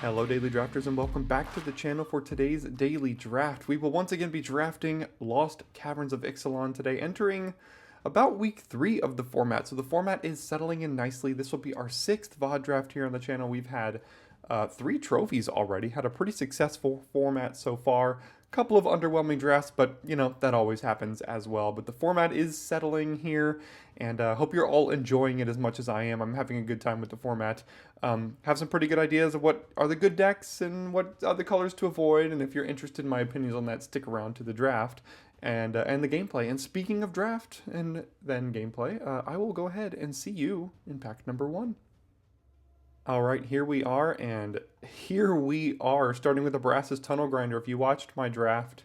Hello Daily Drafters and welcome back to the channel for today's daily draft. We will once again be drafting Lost Caverns of Ixalan today, entering about week 3 of the format. So the format is settling in nicely. This will be our 6th VOD draft here on the channel. We've had 3 trophies already, had a pretty successful format so far. Couple of underwhelming drafts, but you know, that always happens as well. But the format is settling here, and hope you're all enjoying it as much as I am. I'm having a good time with the format. Have some pretty good ideas of what are the good decks and what are the colors to avoid, and if you're interested in my opinions on that, stick around to the draft and the gameplay. And speaking of draft and then gameplay, I will go ahead and see you in pack number 1. All right, here we are, and here we are, starting with the Brass's Tunnel Grinder. If you watched my draft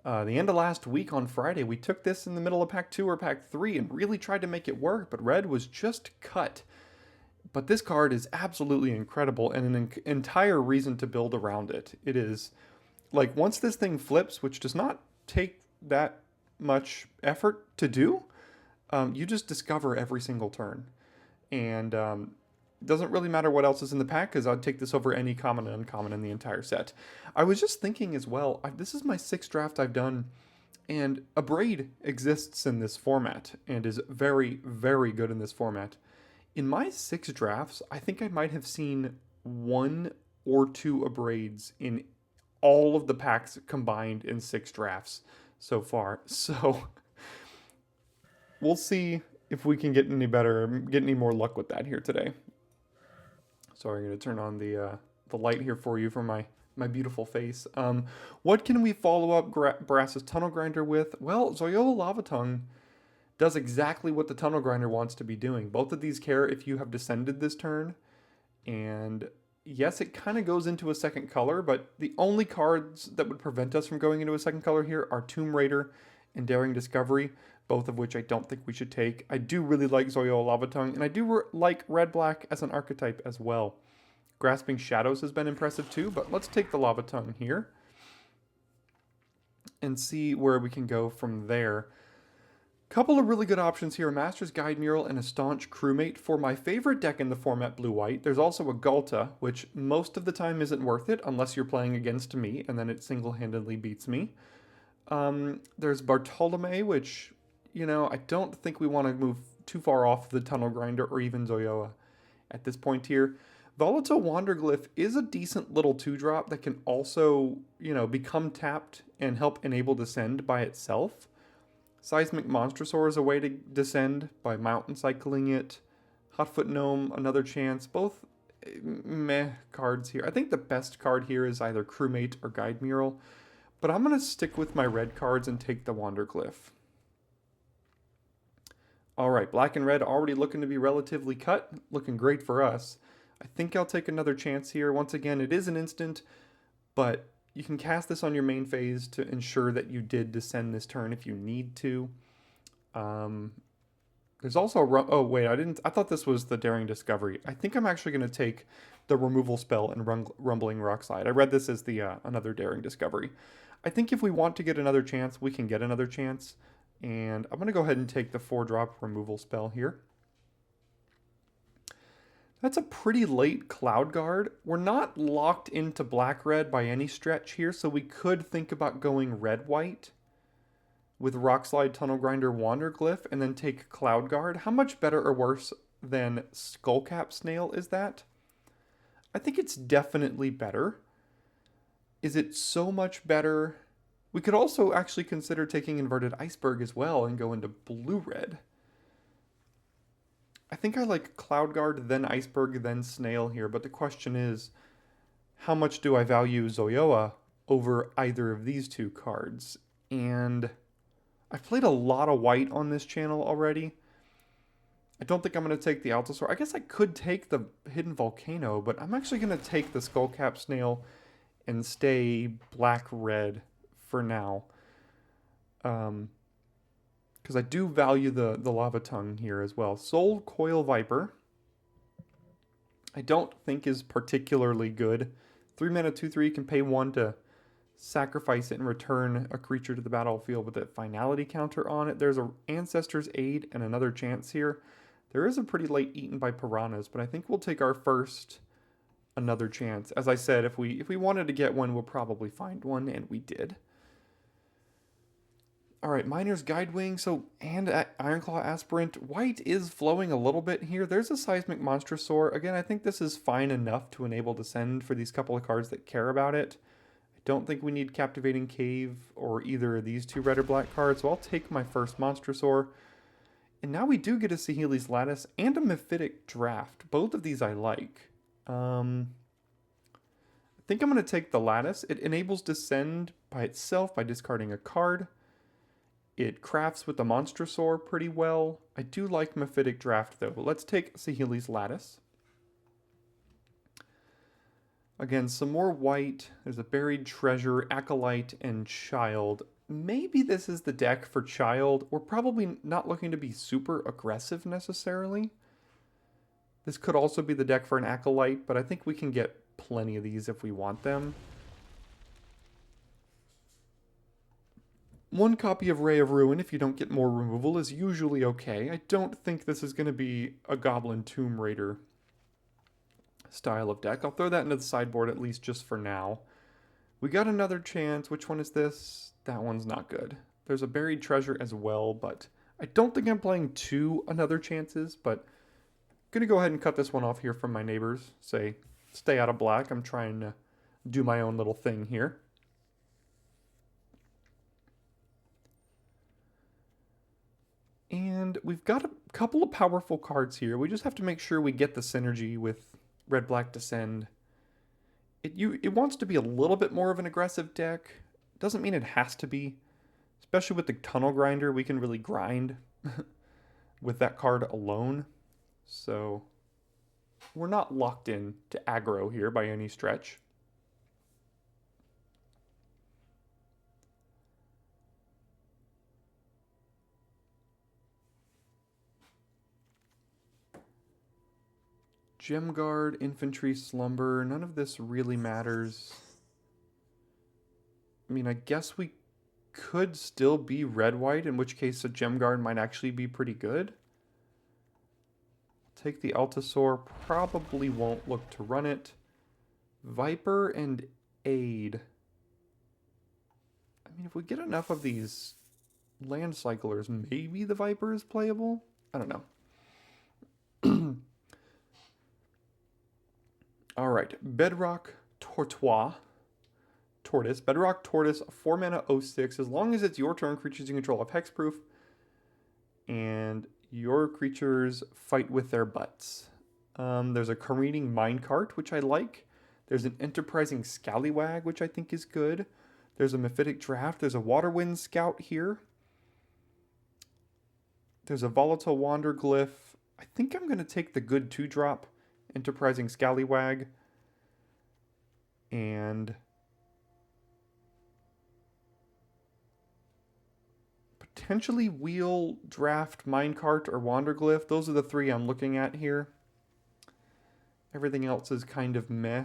the end of last week on Friday, we took this in the middle of pack 2 or pack 3 and really tried to make it work, but red was just cut. But this card is absolutely incredible and an entire reason to build around it. It is, like, once this thing flips, which does not take that much effort to do, you just discover every single turn. And doesn't really matter what else is in the pack, because I'd take this over any common and uncommon in the entire set. I was just thinking as well, this is my 6th draft I've done, and a braid exists in this format and is very, very good in this format. In my 6 drafts, I think I might have seen 1 or 2 abrades in all of the packs combined in 6 drafts so far. So we'll see if we can get any better, get any more luck with that here today. Sorry, I'm going to turn on the light here for you for my beautiful face. What can we follow up Brass's Tunnel Grinder with? Well, Zoyola Lava Tongue does exactly what the Tunnel Grinder wants to be doing. Both of these care if you have descended this turn. And yes, it kind of goes into a second color, but the only cards that would prevent us from going into a second color here are Tomb Raider and Daring Discovery, both of which I don't think we should take. I do really like Zoyola Lava Tongue, and I do like Red-Black as an archetype as well. Grasping Shadows has been impressive too, but let's take the Lava Tongue here and see where we can go from there. Couple of really good options here, a Master's Guide Mural and a Staunch Crewmate for my favorite deck in the format Blue-White. There's also a Galta, which most of the time isn't worth it unless you're playing against me, and then it single-handedly beats me. There's Bartolome, which, you know, I don't think we want to move too far off the Tunnel Grinder or even Zoyola at this point here. Volatile Wanderglyph is a decent little 2-drop that can also, you know, become tapped and help enable Descend by itself. Seismic Monstrosaur is a way to descend by mountain cycling it. Hotfoot Gnome, another chance. Both meh cards here. I think the best card here is either Crewmate or Guide Mural. But I'm going to stick with my red cards and take the Wanderglyph. Alright, black and red already looking to be relatively cut. Looking great for us. I think I'll take another chance here. Once again, it is an instant, but you can cast this on your main phase to ensure that you did descend this turn if you need to. There's also oh wait, I thought this was the Daring Discovery. I think I'm actually going to take the removal spell and Rumbling Rockslide. I read this as the another Daring Discovery. I think if we want to get another chance, we can get another chance. And I'm going to go ahead and take the 4-drop removal spell here. That's a pretty late Cloud Guard. We're not locked into black-red by any stretch here, so we could think about going red-white with Rockslide, Tunnel Grinder, Wanderglyph, and then take Cloud Guard. How much better or worse than Skullcap Snail is that? I think it's definitely better. Is it so much better? We could also actually consider taking Inverted Iceberg as well and go into blue-red. I think I like Cloud Guard, then Iceberg, then Snail here, but the question is, how much do I value Zoyola over either of these 2 cards? And I've played a lot of white on this channel already. I don't think I'm going to take the Altosaur. I guess I could take the Hidden Volcano, but I'm actually going to take the Skullcap Snail and stay black-red for now. Because I do value the Lava Tongue here as well. Soul Coil Viper, I don't think is particularly good. 3 mana, 2/3, can pay 1 to sacrifice it and return a creature to the battlefield with a finality counter on it. There's an Ancestor's Aid and another chance here. There is a pretty late Eaten by Piranhas, but I think we'll take our first another chance. As I said, if we wanted to get one, we'll probably find one, and we did. All right, Miner's Guidewing, and Ironclaw Aspirant. White is flowing a little bit here. There's a Seismic Monstrosaur. Again, I think this is fine enough to enable Descend for these couple of cards that care about it. I don't think we need Captivating Cave or either of these two red or black cards, so I'll take my first Monstrosaur. And now we do get a Saheeli's Lattice and a Mephitic Draft. Both of these I like. I think I'm going to take the Lattice. It enables Descend by itself by discarding a card. It crafts with the Monstrosaur pretty well. I do like Mephitic Draft though. Let's take Saheeli's Lattice. Again, some more white. There's a Buried Treasure, Acolyte, and Child. Maybe this is the deck for Child. We're probably not looking to be super aggressive necessarily. This could also be the deck for an Acolyte, but I think we can get plenty of these if we want them. One copy of Ray of Ruin, if you don't get more removal, is usually okay. I don't think this is going to be a Goblin Tomb Raider style of deck. I'll throw that into the sideboard at least just for now. We got another chance. Which one is this? That one's not good. There's a Buried Treasure as well, but I don't think I'm playing two another chances, but I'm going to go ahead and cut this one off here from my neighbors. Say, stay out of black. I'm trying to do my own little thing here. And we've got a couple of powerful cards here. We just have to make sure we get the synergy with Red-Black Descend. It wants to be a little bit more of an aggressive deck. Doesn't mean it has to be. Especially with the Tunnel Grinder, we can really grind with that card alone. So we're not locked in to aggro here by any stretch. Gem Guard, Infantry Slumber, none of this really matters. I mean, I guess we could still be red-white, in which case a Gem Guard might actually be pretty good. Take the Altasaur, probably won't look to run it. Viper and Aid. I mean, if we get enough of these land cyclers, maybe the Viper is playable? I don't know. All right, Bedrock Tortoise. Tortoise. Bedrock Tortoise, 4 mana 06. As long as it's your turn, creatures you control have hexproof. And your creatures fight with their butts. There's a Careening Minecart, which I like. There's an Enterprising Scallywag, which I think is good. There's a Mephitic Draft. There's a Waterwind Scout here. There's a Volatile Wanderglyph. I think I'm going to take the good 2-drop Enterprising Scallywag. And potentially Wheel, Draft, Minecart, or Wanderglyph. Those are the three I'm looking at here. Everything else is kind of meh.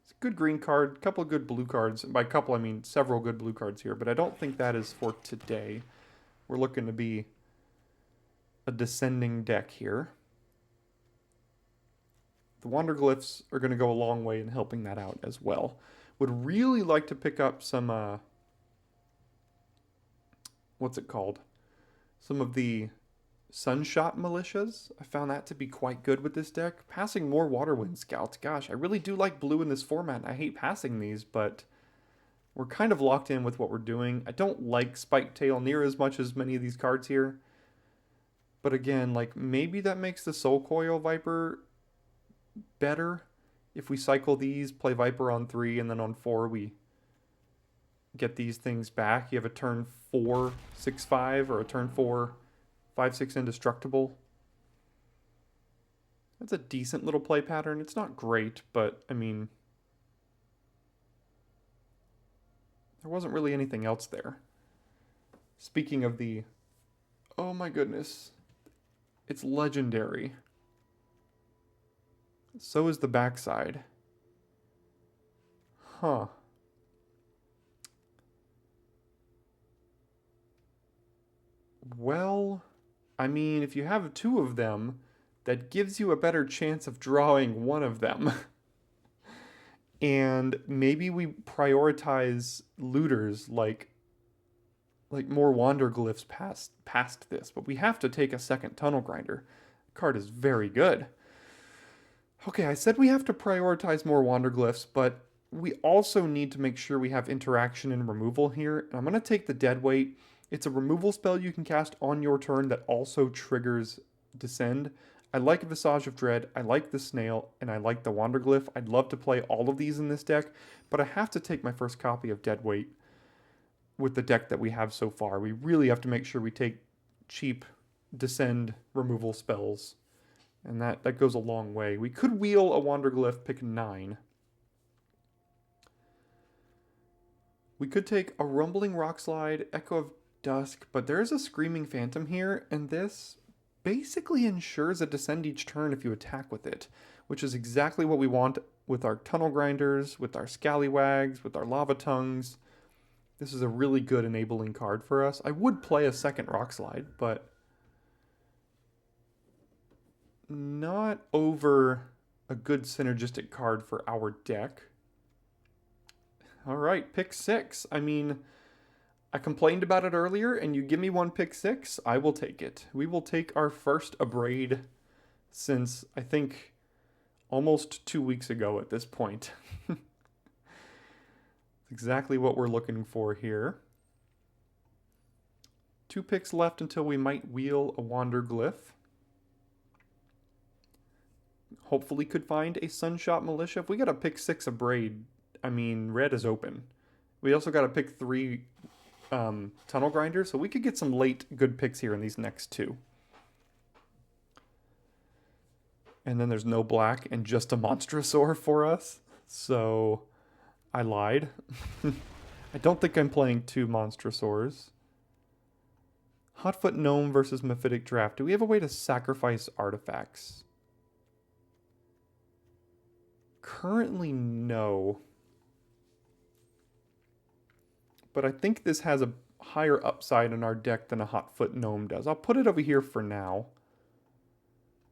It's a good green card, a couple of good blue cards. By couple, I mean several good blue cards here, but I don't think that is for today. We're looking to be a descending deck here. The Wanderglyphs are going to go a long way in helping that out as well. Would really like to pick up some, what's it called? Some of the Sunshot Militias. I found that to be quite good with this deck. Passing more Waterwind Scouts. Gosh, I really do like blue in this format. I hate passing these, but we're kind of locked in with what we're doing. I don't like Spiketail near as much as many of these cards here. But again, like maybe that makes the Soul Coil Viper better. If we cycle these, play Viper on 3, and then on 4 we get these things back. You have a turn 4, 6/5, or a turn 4, 5/6 indestructible. That's a decent little play pattern. It's not great, but I mean, there wasn't really anything else there. Speaking of the, oh my goodness, it's legendary. So is the backside. Huh. Well, I mean, if you have 2 of them, that gives you a better chance of drawing one of them. And maybe we prioritize looters like more wander glyphs past this, but we have to take a second tunnel grinder. Card is very good. Okay, I said we have to prioritize more wander glyphs, but we also need to make sure we have interaction and removal here. And I'm going to take the dead weight. It's a removal spell you can cast on your turn that also triggers Descend. I like Visage of Dread, I like the Snail, and I like the Wander Glyph. I'd love to play all of these in this deck, but I have to take my first copy of Deadweight with the deck that we have so far. We really have to make sure we take cheap Descend removal spells, and that goes a long way. We could wheel a Wander Glyph, pick 9. We could take a Rumbling Rockslide, Echo of Dusk, but there's a Screaming Phantom here, and this basically ensures a Descend each turn if you attack with it, which is exactly what we want with our Tunnel Grinders, with our Scallywags, with our Lava Tongues. This is a really good enabling card for us. I would play a second Rockslide, but not over a good synergistic card for our deck. All right, pick 6. I mean, I complained about it earlier, and you give me one pick 6, I will take it. We will take our first Abrade since, I think, almost 2 weeks ago at this point. Exactly what we're looking for here. 2 picks left until we might wheel a Wander Glyph. Hopefully could find a Sunshot Militia. If we got a pick 6 Abrade, I mean, red is open. We also got to pick 3 Tunnel Grinder, so we could get some late good picks here in these next 2. And then there's no black and just a Monstrosaur for us, so I lied. I don't think I'm playing 2 Monstrosaurs. Hotfoot Gnome versus Mephitic Draft. Do we have a way to sacrifice artifacts? Currently, no. But I think this has a higher upside in our deck than a Hotfoot Gnome does. I'll put it over here for now.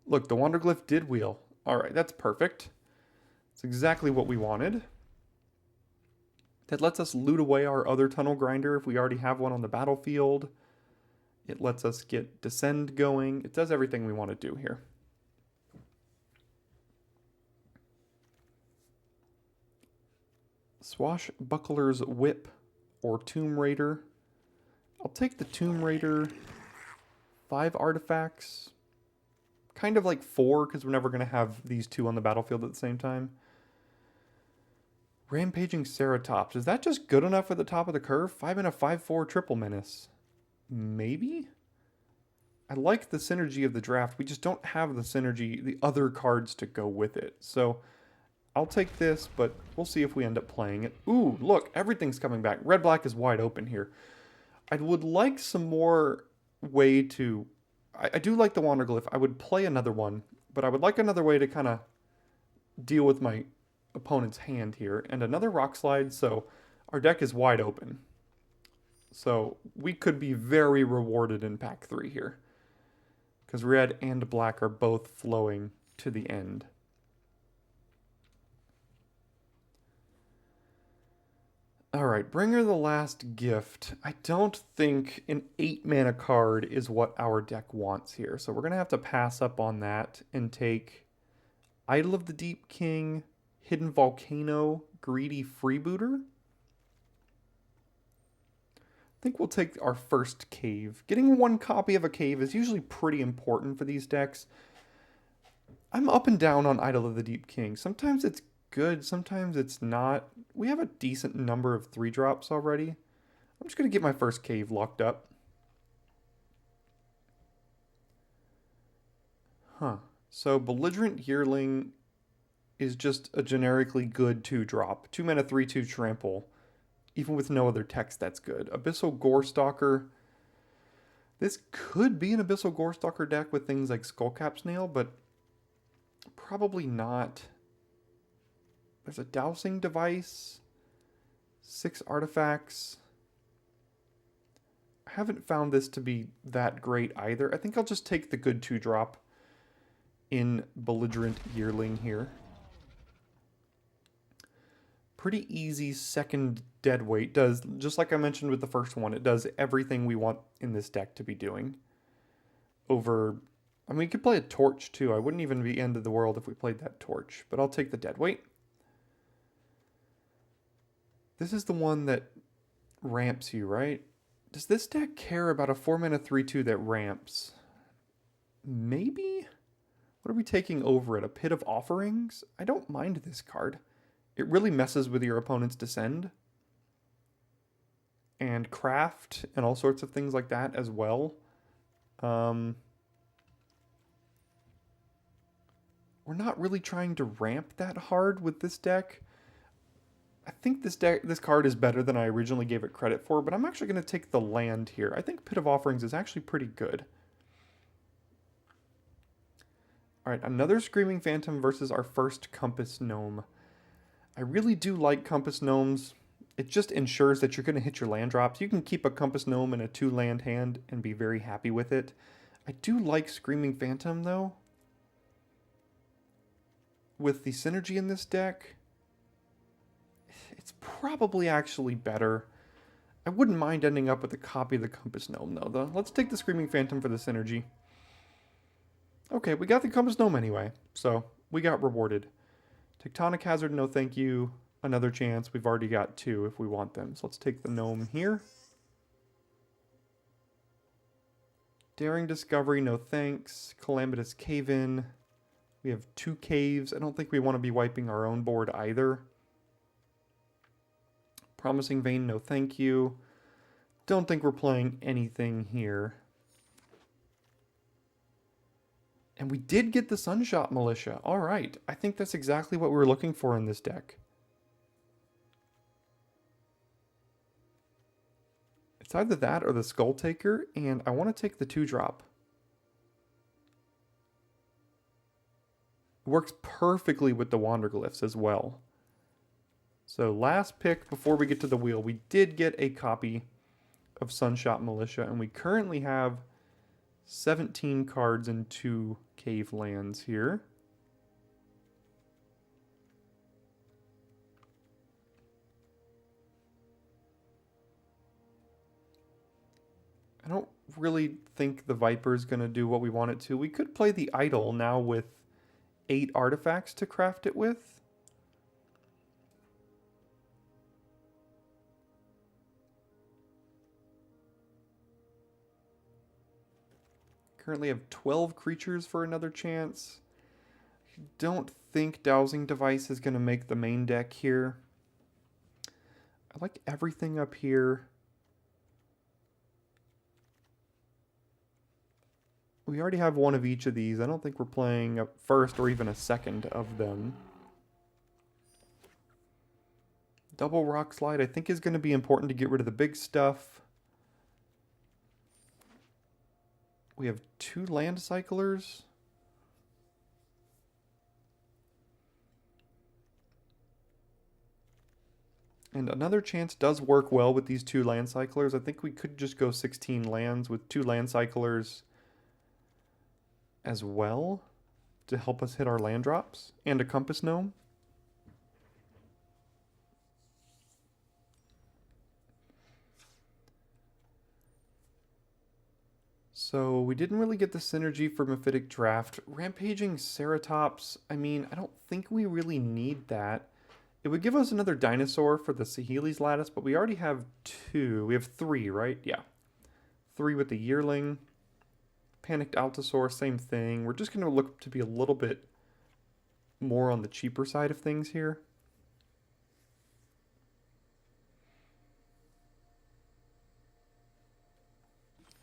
Look, the Wander Glyph did wheel. Alright, that's perfect. It's exactly what we wanted. That lets us loot away our other Tunnel Grinder if we already have one on the battlefield. It lets us get Descend going. It does everything we want to do here. Swashbuckler's Whip or Tomb Raider. I'll take the Tomb Raider. 5 artifacts. Kind of like 4, because we're never going to have these 2 on the battlefield at the same time. Rampaging Ceratops. Is that just good enough for the top of the curve? 5 and a 5/4 triple menace. Maybe? I like the synergy of the draft. We just don't have the synergy, the other cards to go with it. So I'll take this, but we'll see if we end up playing it. Ooh, look, everything's coming back. Red-black is wide open here. I would like some more way to... I do like the Wander Glyph. I would play another one, but I would like another way to kind of deal with my opponent's hand here. And another Rockslide, so our deck is wide open. So we could be very rewarded in pack 3 here, because red and black are both flowing to the end. Alright, Bringer the Last Gift. I don't think an 8 mana card is what our deck wants here, so we're going to have to pass up on that and take Idol of the Deep King, Hidden Volcano, Greedy Freebooter. I think we'll take our first cave. Getting 1 copy of a cave is usually pretty important for these decks. I'm up and down on Idol of the Deep King. Sometimes it's good, sometimes it's not. We have a decent number of 3-drops already. I'm just going to get my first cave locked up. So Belligerent Yearling is just a generically good 2-drop. 2 mana 3/2 trample. Even with no other text, that's good. Abyssal Gorestalker. This could be an Abyssal Gorestalker deck with things like Skullcap Snail, but probably not. There's a Dowsing Device. 6 artifacts. I haven't found this to be that great either. I think I'll just take the good 2-drop in Belligerent Yearling here. Pretty easy second dead weight. Does, just like I mentioned with the first one, it does everything we want in this deck to be doing. Over, I mean, we could play a torch too. I wouldn't even be end of the world if we played that torch, but I'll take the dead weight. This is the one that ramps you, right? Does this deck care about a 4-mana 3/2 that ramps? Maybe? What are we taking over it? A Pit of Offerings? I don't mind this card. It really messes with your opponent's Descend. And Craft and all sorts of things like that as well. We're not really trying to ramp that hard with this deck. I think this card is better than I originally gave it credit for, but I'm actually going to take the land here. I think Pit of Offerings is actually pretty good. Alright, another Screaming Phantom versus our first Compass Gnome. I really do like Compass Gnomes. It just ensures that you're going to hit your land drops. You can keep a Compass Gnome in a 2-land hand and be very happy with it. I do like Screaming Phantom, though. With the synergy in this deck, it's probably actually better. I wouldn't mind ending up with a copy of the Compass Gnome, though. Let's take the Screaming Phantom for the synergy. Okay, we got the Compass Gnome anyway, so we got rewarded. Tectonic Hazard, no thank you. Another chance. We've already got 2 if we want them. So let's take the Gnome here. Daring Discovery, no thanks. Calamitous Cave-In. We have 2 caves. I don't think we want to be wiping our own board either. Promising Vein, no thank you. Don't think we're playing anything here. And we did get the Sunshot Militia. All right. I think that's exactly what we were looking for in this deck. It's either that or the Skull Taker, and I want to take the 2-drop. It works perfectly with the Wanderglyphs as well. So last pick before we get to the wheel, we did get a copy of Sunshot Militia, and we currently have 17 cards and 2 cave lands here. I don't really think the Viper is going to do what we want it to. We could play the Idol now with 8 artifacts to craft it with. Currently have 12 creatures for another chance. I don't think Dowsing Device is going to make the main deck here. I like everything up here. We already have one of each of these. I don't think we're playing a first or even a second of them. Double Rock Slide I think is going to be important to get rid of the big stuff. We have 2 land cyclers. And another chance does work well with these 2 land cyclers. I think we could just go 16 lands with 2 land cyclers as well to help us hit our land drops, and a Compass Gnome. So we didn't really get the synergy for Mephitic Draft. Rampaging Ceratops, I mean, I don't think we really need that. It would give us another dinosaur for the Saheeli's Lattice, but we already have 2. We have 3, right? Yeah. 3 with the Yearling. Panicked Altosaur, same thing. We're just going to look to be a little bit more on the cheaper side of things here.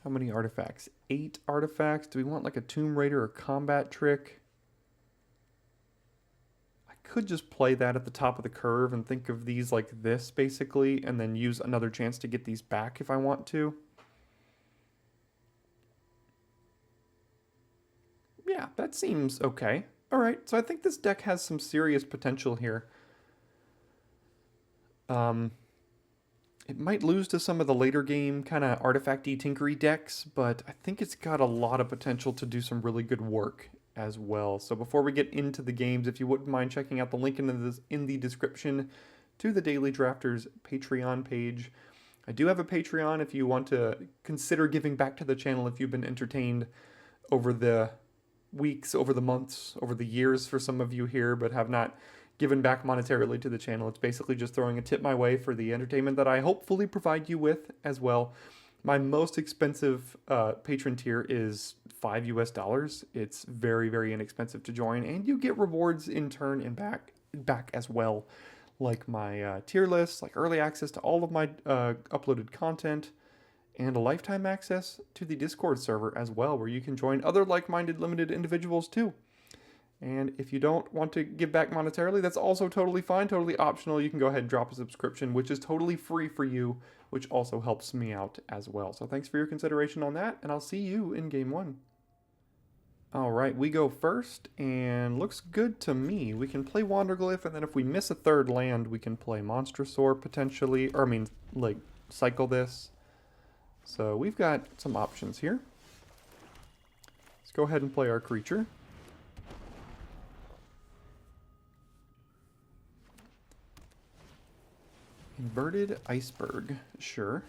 How many artifacts? 8 artifacts. Do we want like a Tomb Raider or Combat Trick? I could just play that at the top of the curve and think of these like this, basically, and then use another chance to get these back if I want to. Yeah, that seems okay. All right, so I think this deck has some serious potential here. It might lose to some of the later game kind of artifacty tinkery decks, but I think it's got a lot of potential to do some really good work as well. So before we get into the games, if you wouldn't mind checking out the link in the description to the Daily Drafters Patreon page. I do have a Patreon if you want to consider giving back to the channel if you've been entertained over the weeks, over the months, over the years for some of you here, but have not given back monetarily to the channel. It's basically just throwing a tip my way for the entertainment that I hopefully provide you with as well. My most expensive patron tier is $5 US. It's very, very inexpensive to join, and you get rewards in turn and back as well, like my tier list, like early access to all of my uploaded content, and a lifetime access to the Discord server as well, where you can join other like-minded limited individuals too. And if you don't want to give back monetarily, that's also totally fine, totally optional. You can go ahead and drop a subscription, which is totally free for you, which also helps me out as well. So thanks for your consideration on that, and I'll see you in game one. All right, we go first, and looks good to me. We can play Wanderglyph, and then if we miss a third land, we can play Monstrosaur potentially, or I mean, like, cycle this. So we've got some options here. Let's go ahead and play our creature. Inverted Iceberg, sure.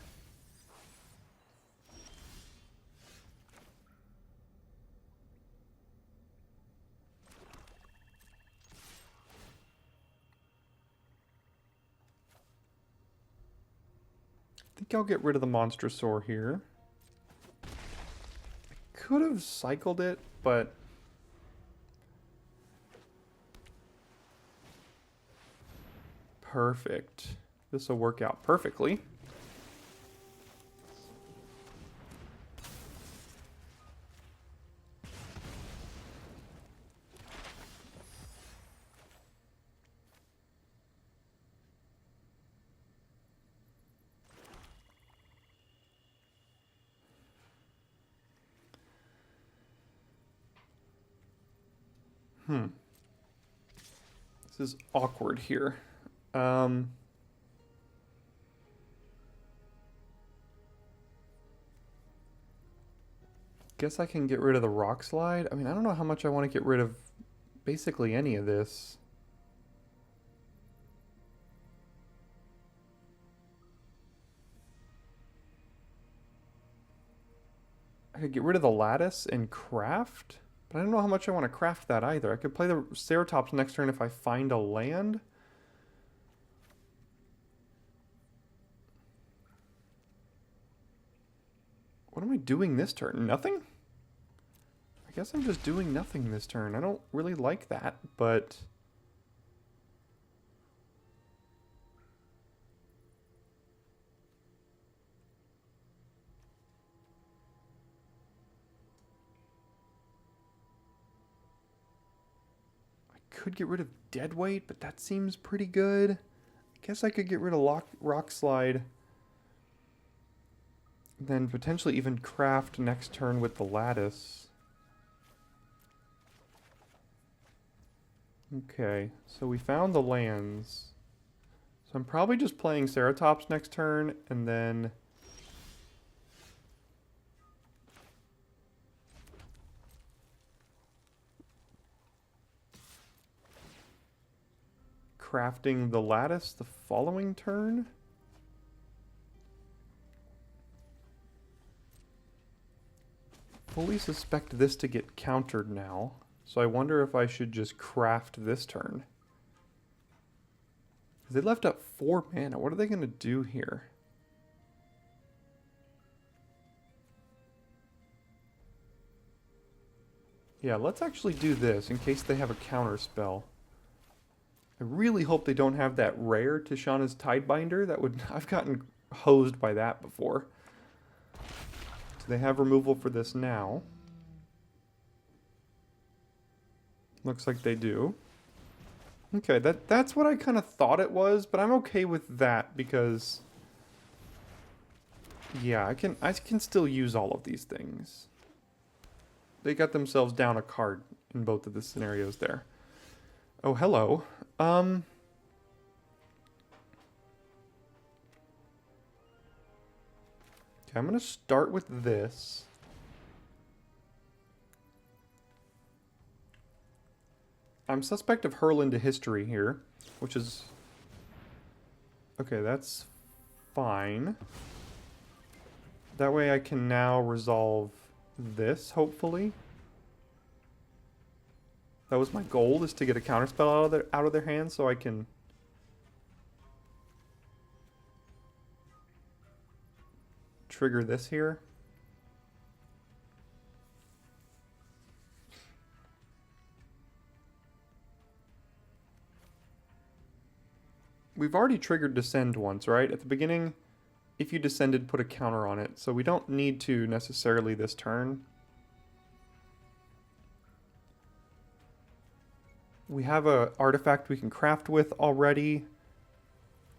I think I'll get rid of the Monstrosaur here. I could have cycled it, but perfect. This will work out perfectly. This is awkward here. Guess I can get rid of the Rock Slide. I mean, I don't know how much I want to get rid of basically any of this. I could get rid of the Lattice and craft, but I don't know how much I want to craft that either. I could play the Ceratops next turn if I find a land. What am I doing this turn? Nothing? I guess I'm just doing nothing this turn. I don't really like that, but I could get rid of Deadweight, but that seems pretty good. I guess I could get rid of Rock Slide. Then potentially even craft next turn with the Lattice. Okay, so we found the lands. So I'm probably just playing Ceratops next turn, and then crafting the Lattice the following turn. Fully suspect this to get countered now, so I wonder if I should just craft this turn. They left up 4 mana. What are they going to do here? Yeah, let's actually do this in case they have a counter spell. I really hope they don't have that rare Tishana's Tidebinder. That would, I've gotten hosed by that before. So they have removal for this now. Looks like they do. Okay, that's what I kind of thought it was, but I'm okay with that because yeah, I can still use all of these things. They got themselves down a card in both of the scenarios there. Oh, hello. Okay, I'm gonna start with this. I'm suspect of Hurl into History here, which is Okay, that's fine. That way I can now resolve this, hopefully. That was my goal, is to get a counterspell out of their hands so I can trigger this here. We've already triggered Descend once, right? At the beginning, if you descended, put a counter on it. So we don't need to necessarily this turn. We have a artifact we can craft with already.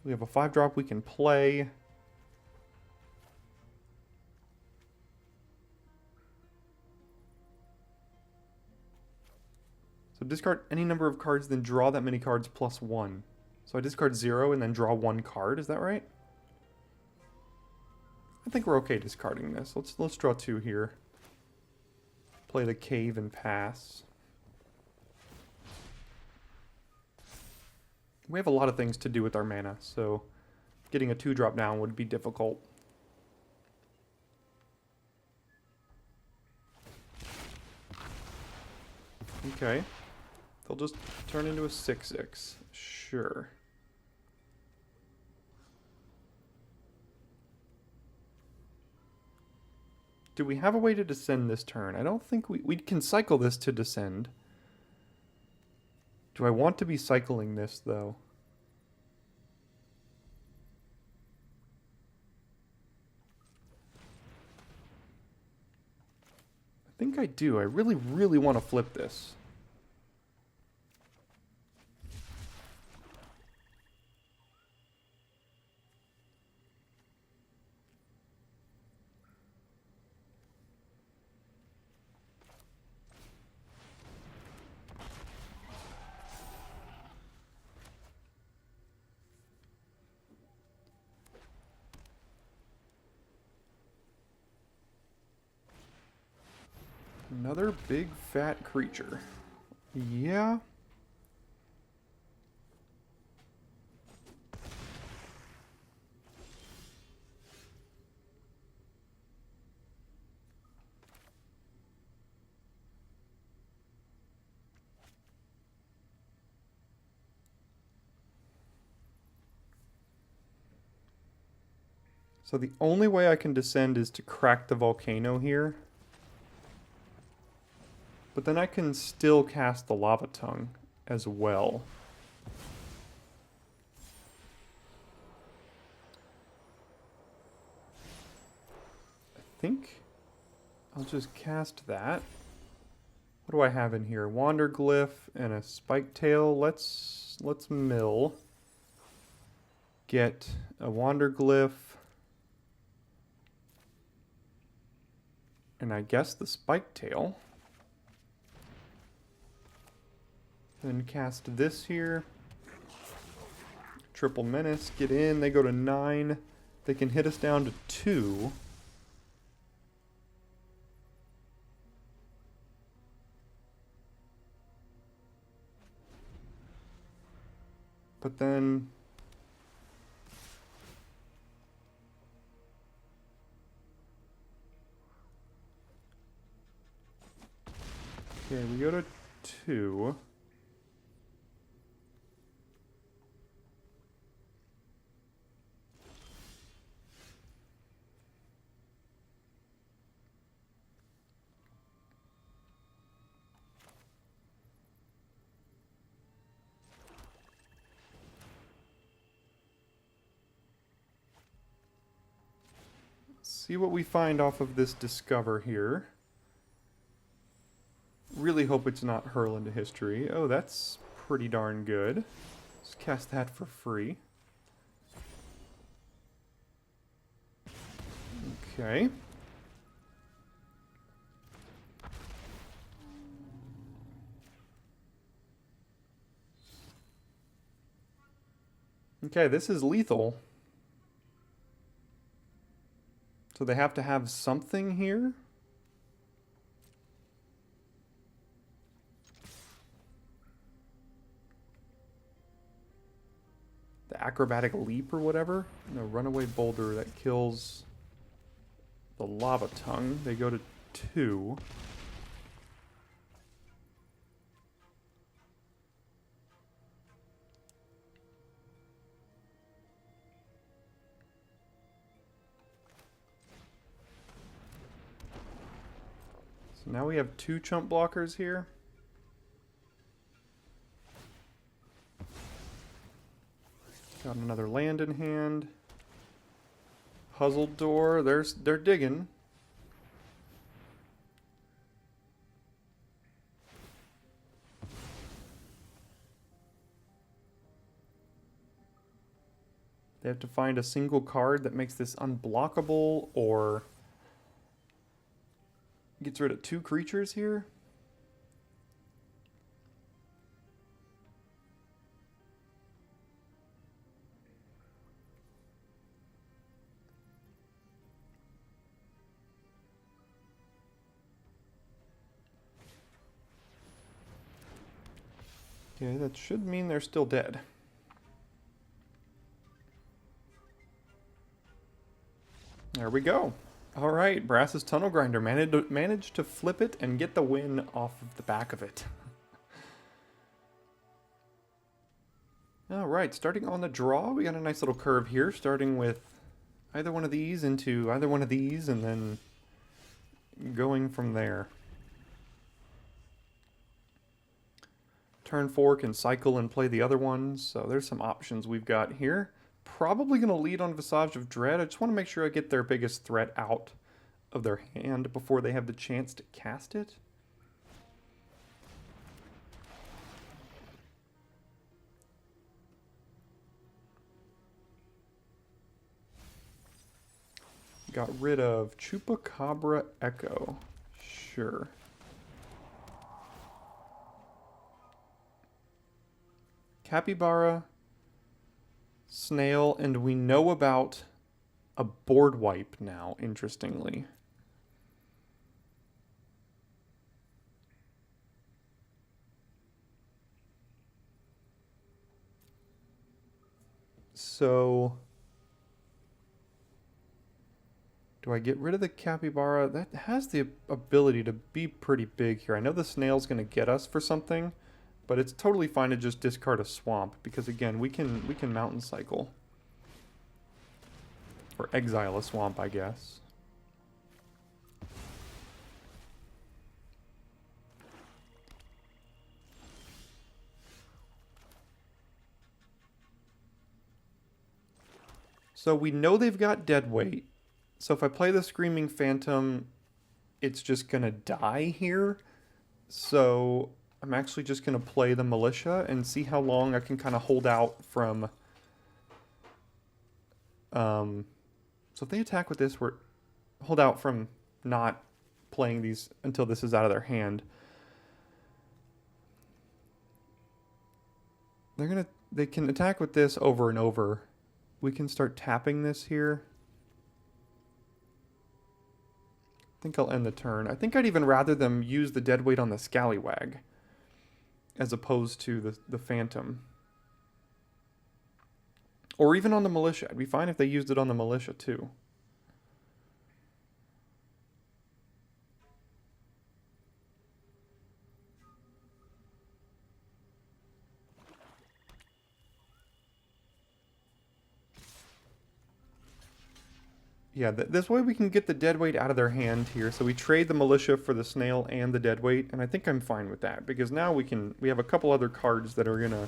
We have a 5-drop we can play. So discard any number of cards, then draw that many cards plus 1. So I discard 0 and then draw 1 card, is that right? I think we're okay discarding this. Let's draw 2 here. Play the cave and pass. We have a lot of things to do with our mana, so getting a 2-drop down would be difficult. Okay. They'll just turn into a 6/6. Sure. Do we have a way to descend this turn? I don't think we can cycle this to descend. Do I want to be cycling this, though? I think I do. I really, really want to flip this. Another big fat creature. Yeah. So the only way I can descend is to crack the volcano here. But then I can still cast the Lava Tongue as well. I think I'll just cast that. What do I have in here? Wanderglyph and a Spike Tail. Let's mill. Get a Wanderglyph. And I guess the Spike Tail. Then cast this here. Triple Menace, get in. They go to 9. They can hit us down to 2. But then... okay, we go to 2. See what we find off of this Discover here. Really hope it's not Hurl into History. Oh, that's pretty darn good. Let's cast that for free. Okay. Okay, this is lethal. So they have to have something here? the acrobatic leap or whatever. No, runaway boulder that kills the lava tongue. They go to 2. So now we have 2 chump blockers here. Got another land in hand. Puzzled door. They're digging. They have to find a single card that makes this unblockable or gets rid of 2 creatures here. Okay, that should mean they're still dead. There we go. All right, Brass's Tunnel Grinder managed to flip it and get the win off of the back of it. All right, starting on the draw, we got a nice little curve here, starting with either one of these into either one of these, and then going from there. Turn 4 can cycle and play the other ones, so there's some options we've got here. Probably going to lead on Visage of Dread. I just want to make sure I get their biggest threat out of their hand before they have the chance to cast it. Got rid of Chupacabra Echo. Sure. Capybara, Snail, and we know about a board wipe now, interestingly. So, do I get rid of the Capybara? That has the ability to be pretty big here. I know the Snail's going to get us for something, but it's totally fine to just discard a Swamp, because again, we can Mountain Cycle. Or exile a Swamp, I guess. So we know they've got Deadweight. So if I play the Screaming Phantom, it's just gonna die here. So I'm actually just going to play the Militia and see how long I can kind of hold out from... So if they attack with this, hold out from not playing these until this is out of their hand. They can attack with this over and over. We can start tapping this here. I think I'll end the turn. I think I'd even rather them use the Deadweight on the Scallywag as opposed to the Phantom. Or even on the Militia. It'd be fine if they used it on the Militia too. Yeah, this way we can get the Deadweight out of their hand here. So we trade the Militia for the Snail and the Deadweight, and I think I'm fine with that because now we have a couple other cards that are gonna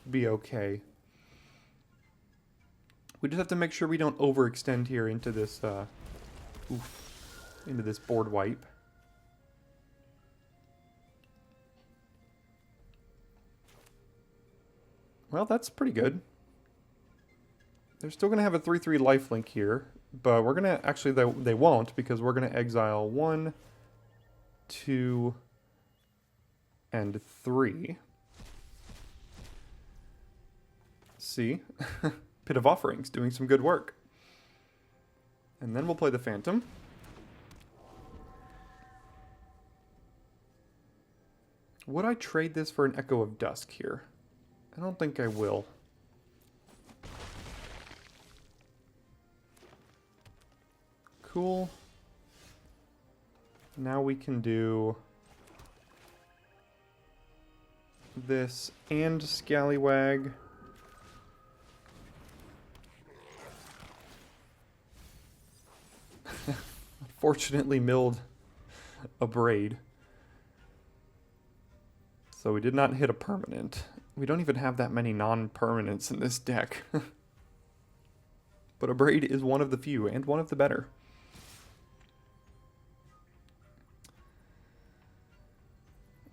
be okay. We just have to make sure we don't overextend here into this into this board wipe. Well, that's pretty good. They're still going to have a 3/3 lifelink here, but we're going to... Actually, they won't, because we're going to exile 1, 2, and 3. See? Pit of Offerings, doing some good work. And then we'll play the Phantom. Would I trade this for an Echo of Dusk here? I don't think I will. cool. Now we can do this and Scallywag. Unfortunately milled a Braid. So we did not hit a permanent. We don't even have that many non-permanents in this deck. But a Braid is one of the few, and one of the better.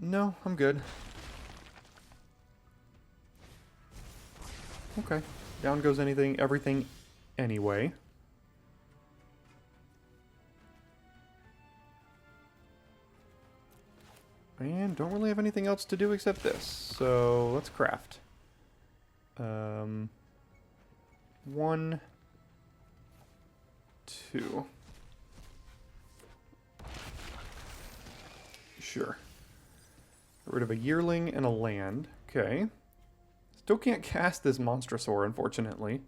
No, I'm good. Okay. Down goes everything anyway. And don't really have anything else to do except this. So let's craft. 1, 2. Sure. Get rid of a yearling and a land. Okay. Still can't cast this Monstrosaur, unfortunately.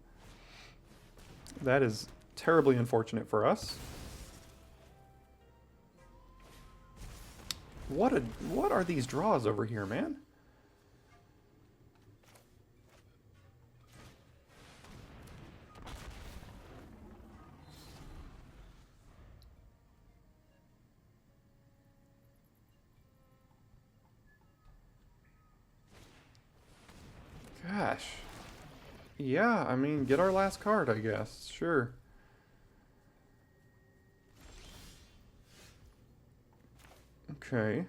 That is terribly unfortunate for us. What are these draws over here, man? Gosh. Yeah, I mean, get our last card, I guess. Sure. Okay.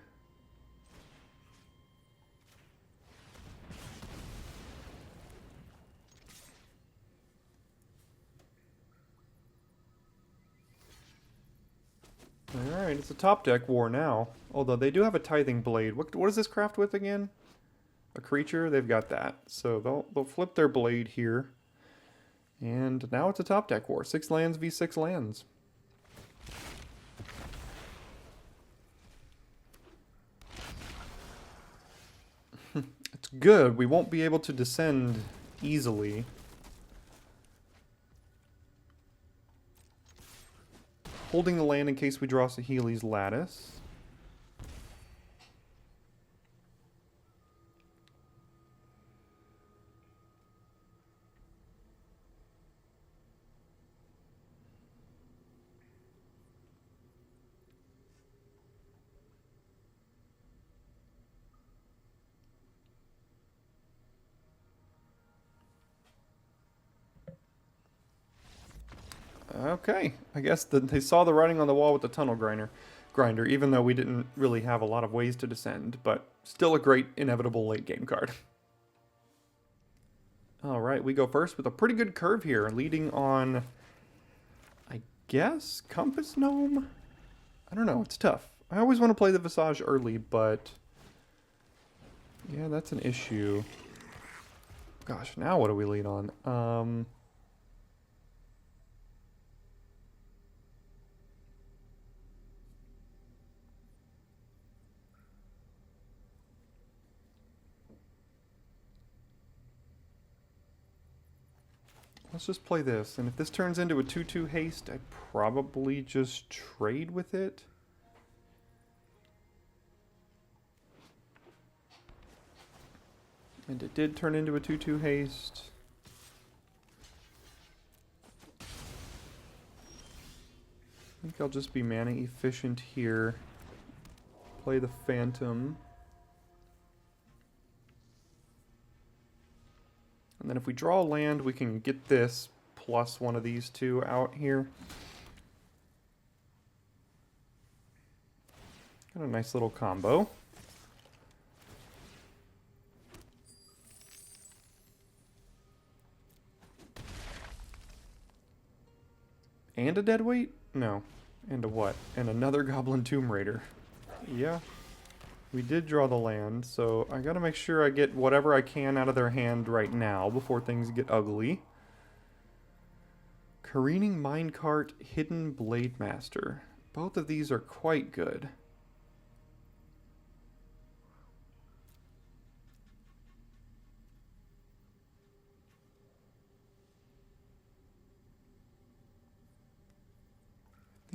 Alright, it's a top deck war now. Although they do have a Tithing Blade. What does this craft with again? A creature? They've got that. So they'll flip their blade here. And now it's a top deck war. 6 lands v 6 lands. It's good. We won't be able to descend easily. Holding the land in case we draw Saheeli's Lattice. Okay, I guess they saw the writing on the wall with the tunnel grinder, even though we didn't really have a lot of ways to descend, but still a great inevitable late game card. All right, we go first with a pretty good curve here, leading on, I guess, Compass Gnome? I don't know, it's tough. I always want to play the Visage early, but yeah, that's an issue. Gosh, now what do we lead on? Let's just play this, and if this turns into a 2/2 haste, I probably just trade with it. And it did turn into a 2/2 haste. I think I'll just be mana efficient here. Play the Phantom. And then if we draw land, we can get this plus one of these two out here. Got a nice little combo. And a deadweight? No. And a what? And another Goblin Tomb Raider. Yeah. We did draw the land, so I gotta make sure I get whatever I can out of their hand right now before things get ugly. Careening Minecart, Hidden Blade Master. Both of these are quite good.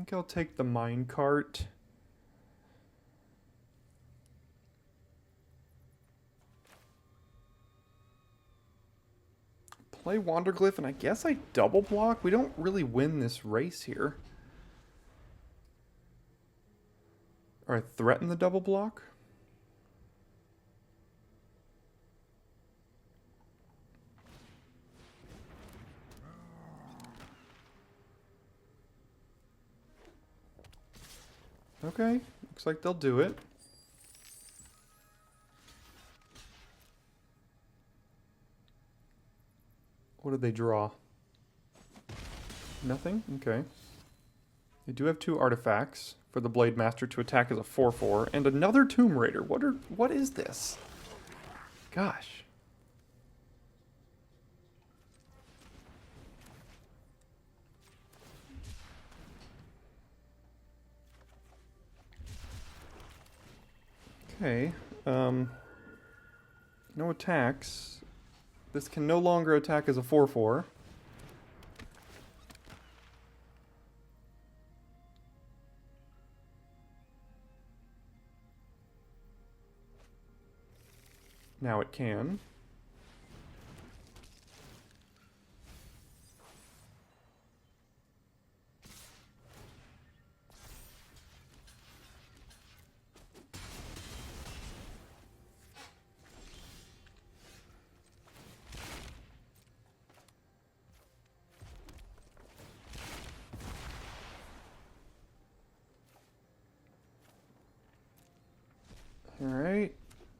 think I'll take the minecart. Play Wanderglyph, and I guess I double block. We don't really win this race here. Or I threaten the double block. Okay, looks like they'll do it. What did they draw? Nothing? Okay. They do have 2 artifacts for the Blade Master to attack as a 4/4, and another Tomb Raider. What is this? Gosh. Okay. No attacks. This can no longer attack as a 4/4. Now it can. Alright.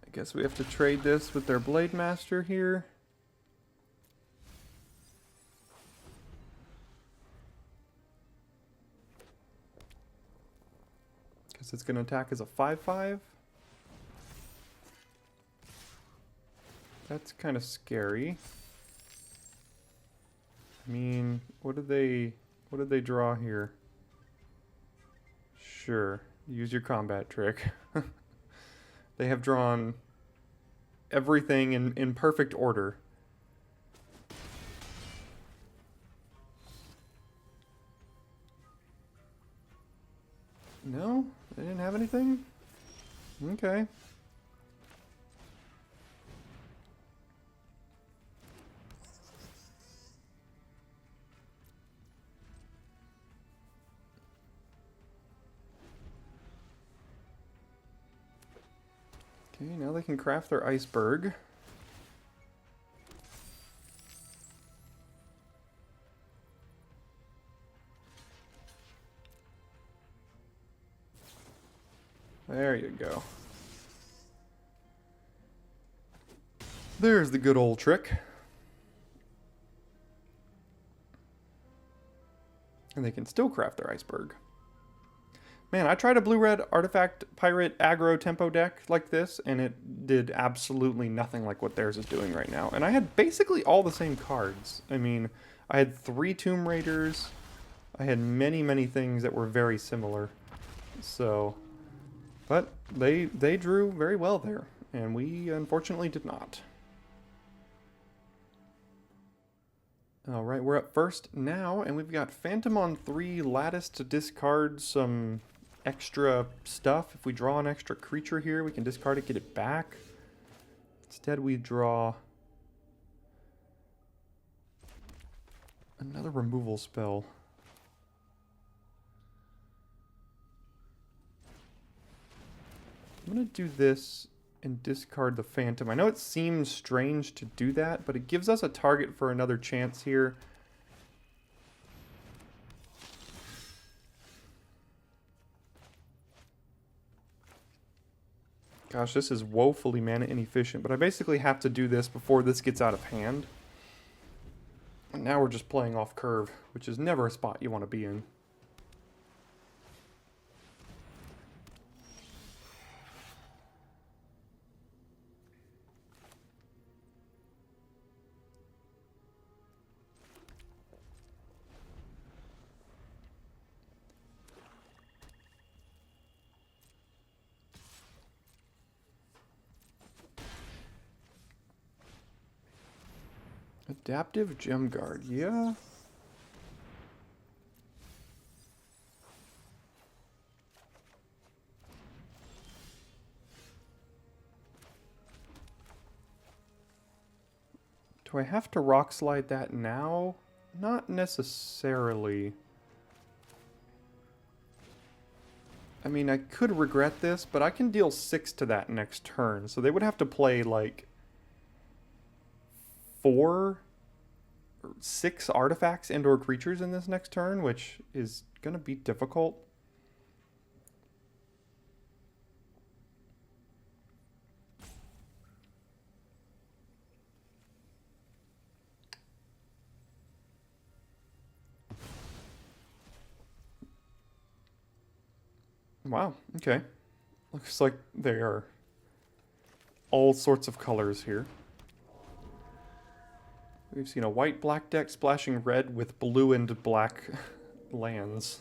I guess we have to trade this with their Blade Master here. Because it's going to attack as a 5/5. That's kind of scary. I mean, what did they draw here? Sure, use your combat trick. They have drawn everything in perfect order. No? They didn't have anything? Okay. Okay, now they can craft their iceberg. There you go. There's the good old trick. And they can still craft their iceberg. Man, I tried a blue-red artifact pirate aggro tempo deck like this, and it did absolutely nothing like what theirs is doing right now. And I had basically all the same cards. I mean, I had 3 Tomb Raiders. I had many, many things that were very similar. So, but they drew very well there, and we unfortunately did not. Alright, we're up first now, and we've got Phantom on 3, Lattice to discard some extra stuff. If we draw an extra creature here, we can discard it, get it back. Instead, we draw another removal spell. I'm going to do this and discard the Phantom. I know it seems strange to do that, but it gives us a target for another chance here. Gosh, this is woefully mana inefficient, but I basically have to do this before this gets out of hand. And now we're just playing off curve, which is never a spot you want to be in. Adaptive Gem Guard, yeah. Do I have to rock slide that now? Not necessarily. I mean, I could regret this, but I can deal 6 to that next turn. So they would have to play, like, 4 or 6 artifacts and/or creatures in this next turn, which is going to be difficult. Wow, okay. Looks like they are all sorts of colors here. We've seen a white-black deck splashing red with blue and black lands.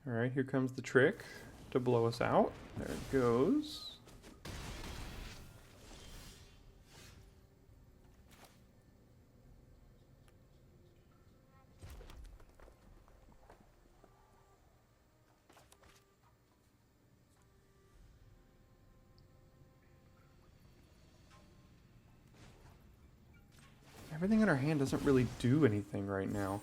Alright, here comes the trick to blow us out. There it goes. Everything in our hand doesn't really do anything right now.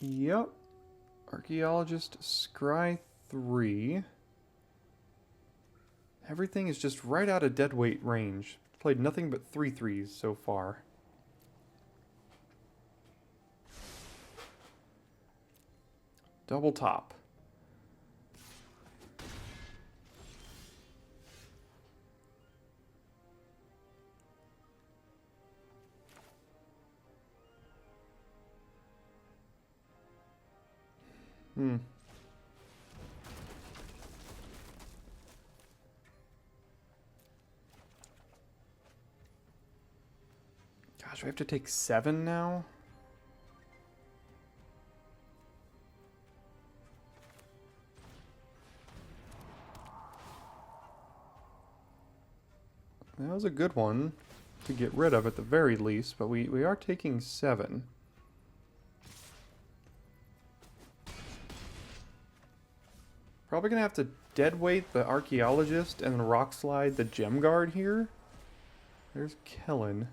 Yep. Archaeologist, Scry 3. Everything is just right out of deadweight range. Played nothing but 3/3s so far. Double top. Gosh, we have to take 7 now? That was a good one to get rid of at the very least, but we are taking 7. Probably gonna have to deadweight the Archaeologist and then rock slide the Gem Guard here. There's Kellen.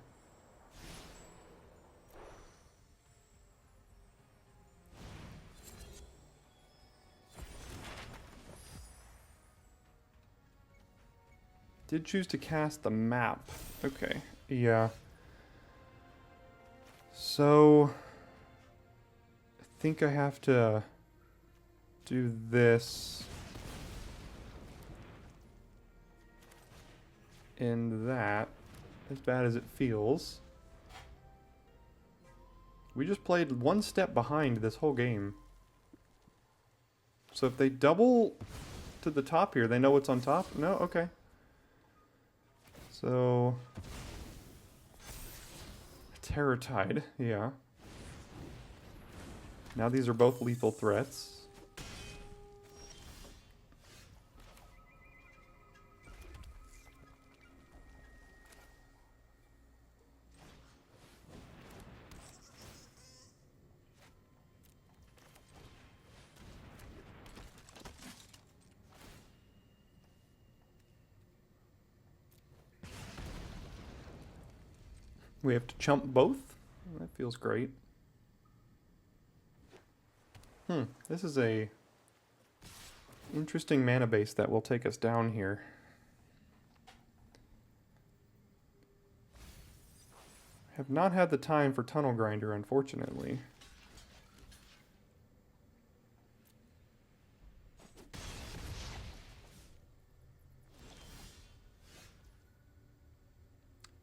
Did choose to cast the map. Okay, yeah. So, I think I have to do this and that, as bad as it feels. We just played one step behind this whole game. So if they double to the top here, they know what's on top? No? Okay. So, Terror Tide, yeah. Now these are both lethal threats. We have to chump both? That feels great. This is a interesting mana base that will take us down here. Have not had the time for Tunnel Grinder, unfortunately.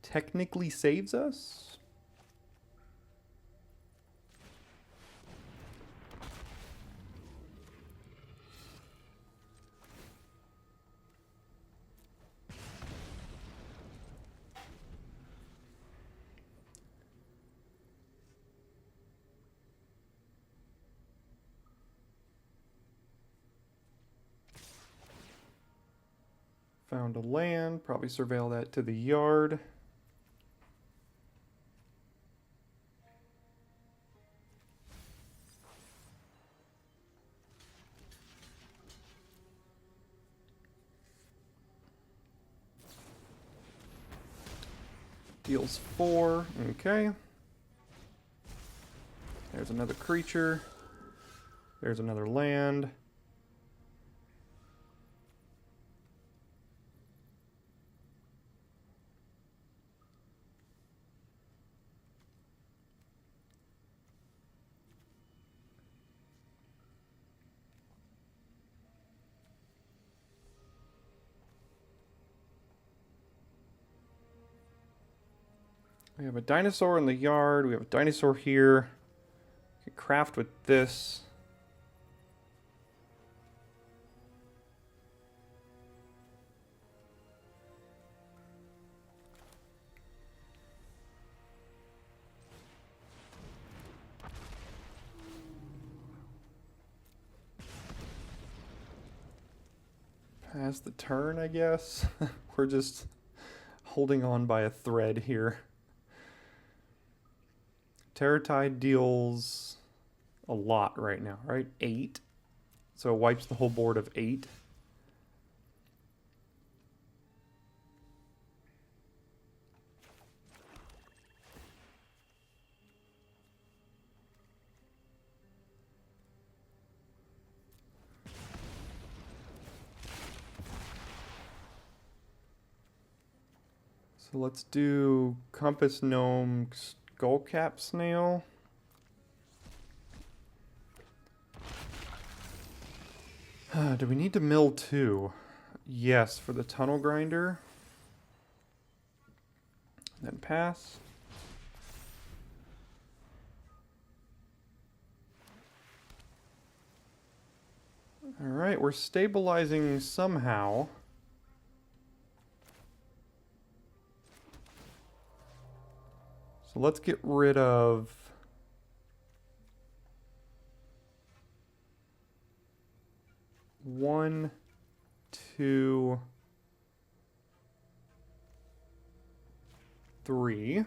Technically saves us? Found a land, probably surveil that to the yard. Deals 4, okay. There's another creature. There's another land. We have a dinosaur in the yard. We have a dinosaur here. We can craft with this. Pass the turn, I guess. We're just holding on by a thread here. Terratide deals a lot right now, right? 8. So it wipes the whole board of 8. So let's do Compass Gnome Skullcap Snail. Do we need to mill 2? Yes, for the tunnel grinder. Then pass. Alright, we're stabilizing somehow. So let's get rid of... One, two, three.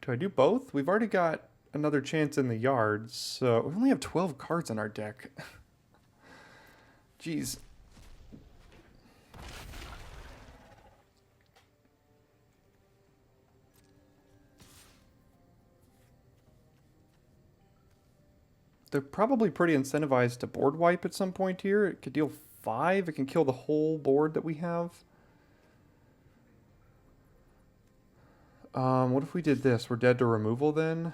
Do I do both? We've already got another chance in the yard, so we only have 12 cards in our deck. Jeez. They're probably pretty incentivized to board wipe at some point here. It could deal 5. It can kill the whole board that we have. What if we did this? We're dead to removal then?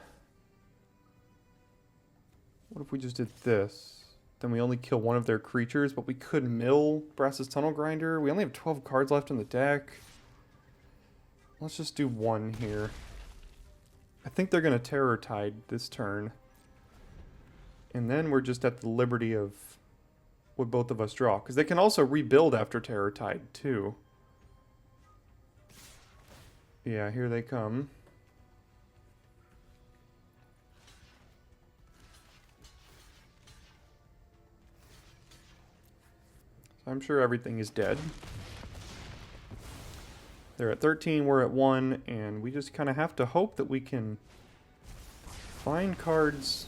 What if we just did this? Then we only kill one of their creatures, but we could mill Brass's Tunnel Grinder. We only have 12 cards left in the deck. Let's just do 1 here. I think they're going to Terror Tide this turn. And then we're just at the liberty of what both of us draw. Because they can also rebuild after Terror Tide too. Yeah, here they come. So I'm sure everything is dead. They're at 13, we're at 1, and we just kind of have to hope that we can find cards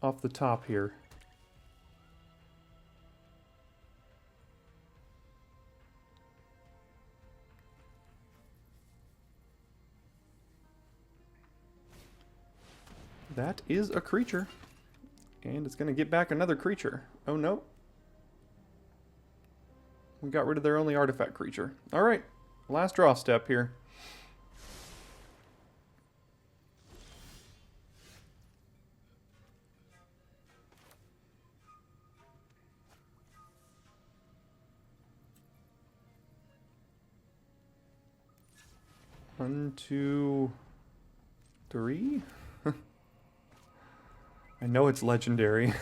off the top here. That is a creature. And it's going to get back another creature. Oh, no. We got rid of their only artifact creature. Alright. Last draw step here. One, two, three. I know it's legendary.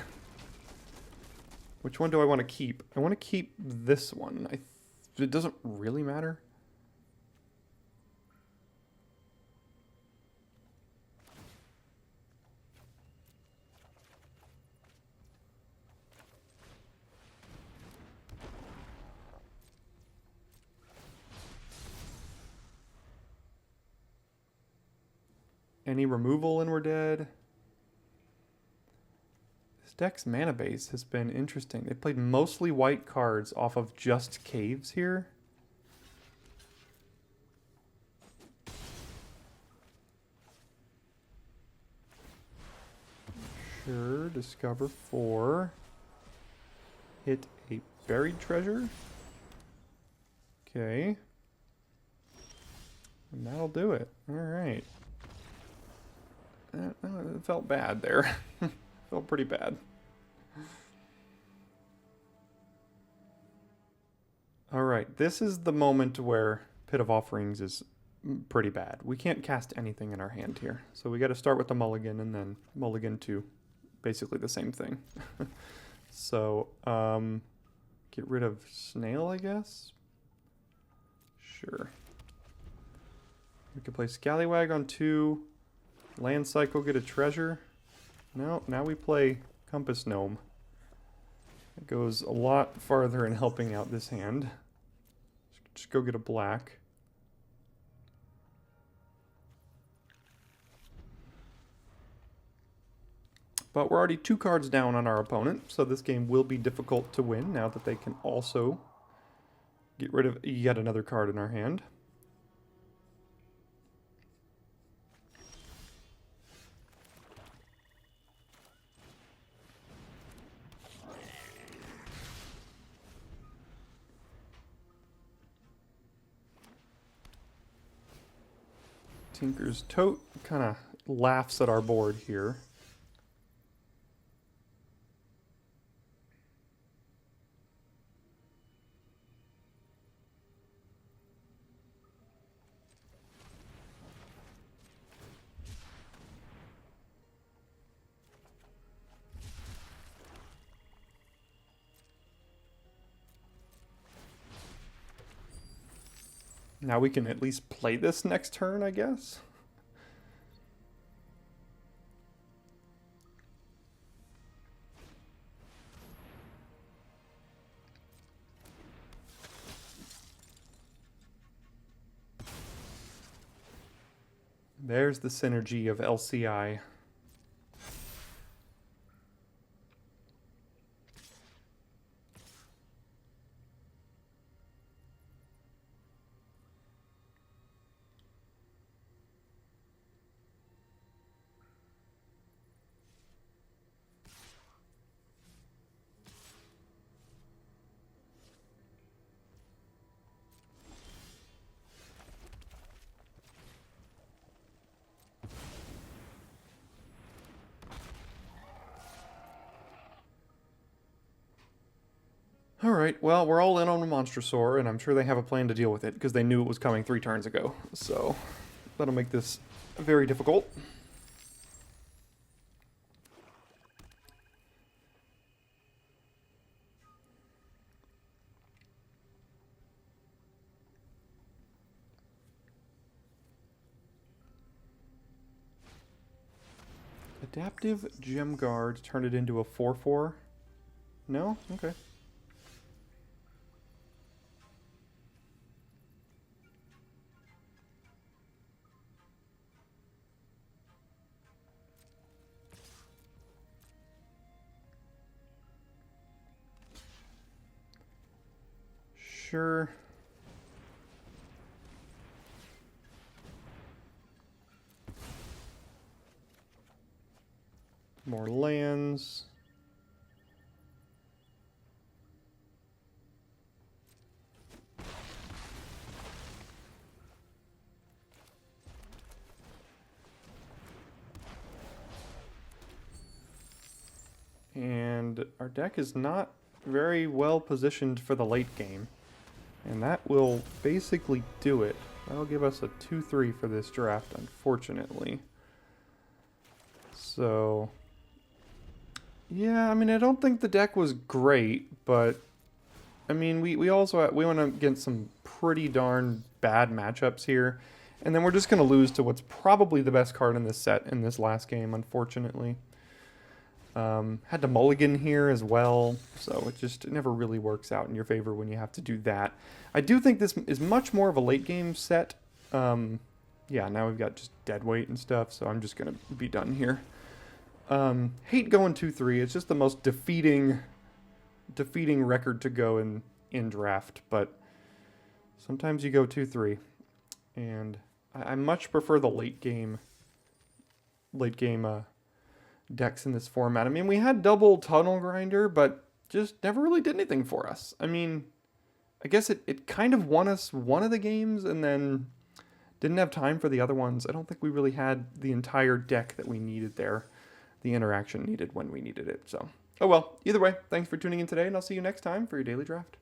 Which one do I want to keep? I want to keep this one. It doesn't really matter. Any removal and we're dead. This deck's mana base has been interesting. They played mostly white cards off of just caves here. Sure, discover 4. Hit a buried treasure. Okay. And that'll do it. Alright. It felt bad there. Felt pretty bad. Alright, this is the moment where Pit of Offerings is pretty bad. We can't cast anything in our hand here. So we got to start with the mulligan and then mulligan to basically the same thing. So, get rid of Snail, I guess? Sure. We could play Scallywag on 2. Land Cycle, get a treasure. No, now we play Compass Gnome. It goes a lot farther in helping out this hand. Just go get a black. But we're already 2 cards down on our opponent, so this game will be difficult to win now that they can also get rid of yet another card in our hand. Tinker's Tote kind of laughs at our board here. Now we can at least play this next turn, I guess. There's the synergy of LCI. Alright, well, we're all in on a Monstrosaur, and I'm sure they have a plan to deal with it, because they knew it was coming 3 turns ago. So, that'll make this very difficult. Adaptive Gem Guard, turn it into a 4/4? No? Okay. Sure. More lands. And our deck is not very well positioned for the late game. And that will basically do it. That'll give us a 2/3 for this draft, unfortunately. So, Yeah, I mean, I don't think the deck was great, but I mean, we also we went against some pretty darn bad matchups here, and then we're just gonna lose to what's probably the best card in this set in this last game, unfortunately. Had to mulligan here as well, so it never really works out in your favor when you have to do that. I do think this is much more of a late game set. Yeah, now we've got just dead weight and stuff, so I'm just gonna be done here. Hate going 2-3. It's just the most defeating record to go in draft, but sometimes you go 2-3, and I much prefer the late game decks in this format. I mean, we had double tunnel grinder, but just never really did anything for us. I mean, I guess it kind of won us one of the games and then didn't have time for the other ones. I don't think we really had the entire deck that we needed there, the interaction needed when we needed it. So, oh well, either way, thanks for tuning in today, and I'll see you next time for your daily draft.